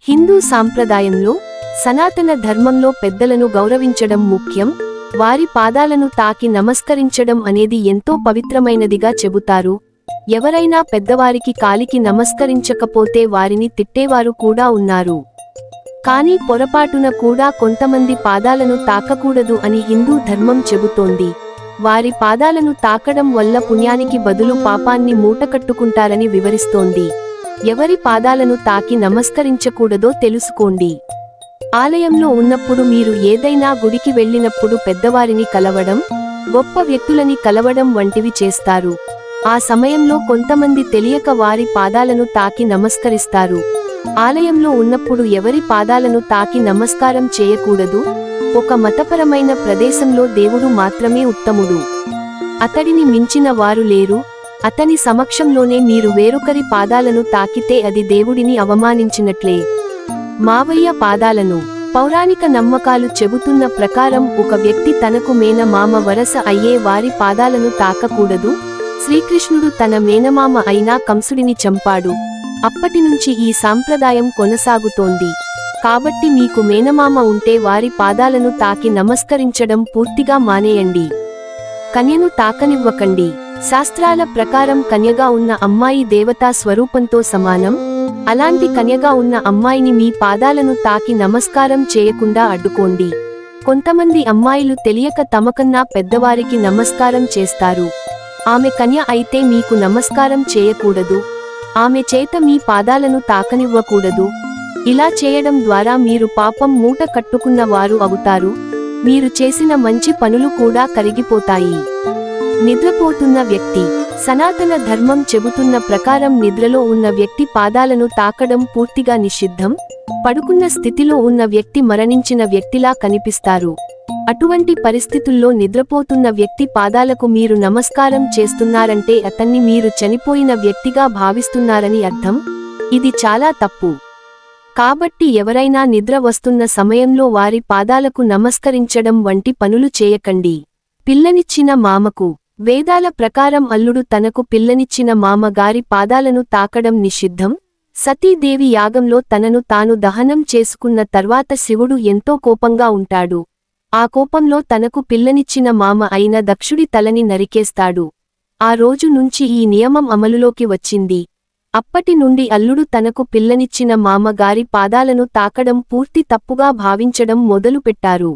హిందూ సాంప్రదాయంలో సనాతన ధర్మంలో పెద్దలను గౌరవించడం ముఖ్యం. వారి పాదాలను తాకి నమస్కరించడం అనేది ఎంతో పవిత్రమైనదిగా చెబుతారు. ఎవరైనా పెద్దవారికి కాలికి నమస్కరించకపోతే వారిని తిట్టేవారు కూడా ఉన్నారు. కానీ పొరపాటున కూడా కొంతమంది పాదాలను తాకకూడదు అని హిందూ ధర్మం చెబుతోంది. వారి పాదాలను తాకడం వల్ల పుణ్యానికి బదులు పాపాన్ని మూటకట్టుకుంటారని వివరిస్తోంది. ఎవరి పాదాలను తాకి నమస్కరించకూడదో తెలుసుకోండి. ఆలయంలో ఉన్నప్పుడు మీరు ఏదైనా గుడికి వెళ్ళినప్పుడు పెద్దవారిని కలవడం, గొప్ప వ్యక్తులని కలవడం వంటివి చేస్తారు. ఆ సమయంలో కొంతమంది తెలియక వారి పాదాలను తాకి నమస్కరిస్తారు. ఆలయంలో ఉన్నప్పుడు ఎవరి పాదాలను తాకి నమస్కారం చేయకూడదు. ఒక మతపరమైన ప్రదేశంలో దేవుడు మాత్రమే ఉత్తముడు. అతడిని మించిన వారు లేరు. అతని సమక్షంలోనే మీరు వేరొకరి పాదాలను తాకితే అది దేవుడిని అవమానించినట్లే. మావయ్య పాదాలను పౌరాణిక నమ్మకాలు చెబుతున్న ప్రకారం ఒక వ్యక్తి తనకు మేనమామ వరస అయ్యే వారి పాదాలను తాకకూడదు. శ్రీకృష్ణుడు తన మేనమామ అయిన కంసుడిని చంపాడు. అప్పటినుంచి ఈ సాంప్రదాయం కొనసాగుతోంది. కాబట్టి మీకు మేనమామ ఉంటే వారి పాదాలను తాకి నమస్కరించడం పూర్తిగా మానేయండి. కన్యను తాకనివ్వకండి. శాస్త్రాల ప్రకారం కన్యగా ఉన్న అమ్మాయి దేవతా స్వరూపంతో సమానం. అలాంటి కన్యగా ఉన్న అమ్మాయిని మీ పాదాలను తాకి నమస్కారం చేయకుండా అడ్డుకోండి. కొంతమంది అమ్మాయిలు తెలియక తమకన్నా పెద్దవారికి నమస్కారం చేస్తారు. ఆమె కన్య అయితే మీకు నమస్కారం చేయకూడదు. ఆమె చేత మీ పాదాలను తాకనివ్వకూడదు. ఇలా చేయడం ద్వారా మీరు పాపం మూట కట్టుకున్న వారు అవుతారు. మీరు చేసిన మంచి పనులు కూడా కరిగిపోతాయి. నిద్రపోతున్న వ్యక్తి సనాతన ధర్మం చెబుతున్న ప్రకారం నిద్రలో ఉన్న వ్యక్తి పాదాలను తాకడం పూర్తిగా నిషిద్ధం. పడుకున్న స్థితిలో ఉన్న వ్యక్తి మరణించిన వ్యక్తిలా కనిపిస్తారు. అటువంటి పరిస్థితుల్లో నిద్రపోతున్న వ్యక్తి పాదాలకు మీరు నమస్కారం చేస్తున్నారంటే అతన్ని మీరు చనిపోయిన వ్యక్తిగా భావిస్తున్నారని అర్థం. ఇది చాలా తప్పు. కాబట్టి ఎవరైనా నిద్ర వస్తున్న సమయంలో వారి పాదాలకు నమస్కరించడం వంటి పనులు చేయకండి. పిల్లనిచ్చిన మామకు వేదాల ప్రకారం అల్లుడు తనకు పిల్లనిచ్చిన మామ గారి పాదాలను తాకడం నిషిద్ధం. సతీదేవి యాగంలో తనను తాను దహనం చేసుకున్న తర్వాత శివుడు ఎంతో కోపంగా ఉంటాడు. ఆ కోపంలో తనకు పిల్లనిచ్చిన మామ అయిన దక్షుడి తలని నరికేస్తాడు. ఆ రోజు నుంచి ఈ నియమం అమలులోకి వచ్చింది. అప్పటి నుండి అల్లుడు తనకు పిల్లనిచ్చిన మామ గారి పాదాలను తాకడం పూర్తి తప్పుగా భావించడం మొదలుపెట్టారు.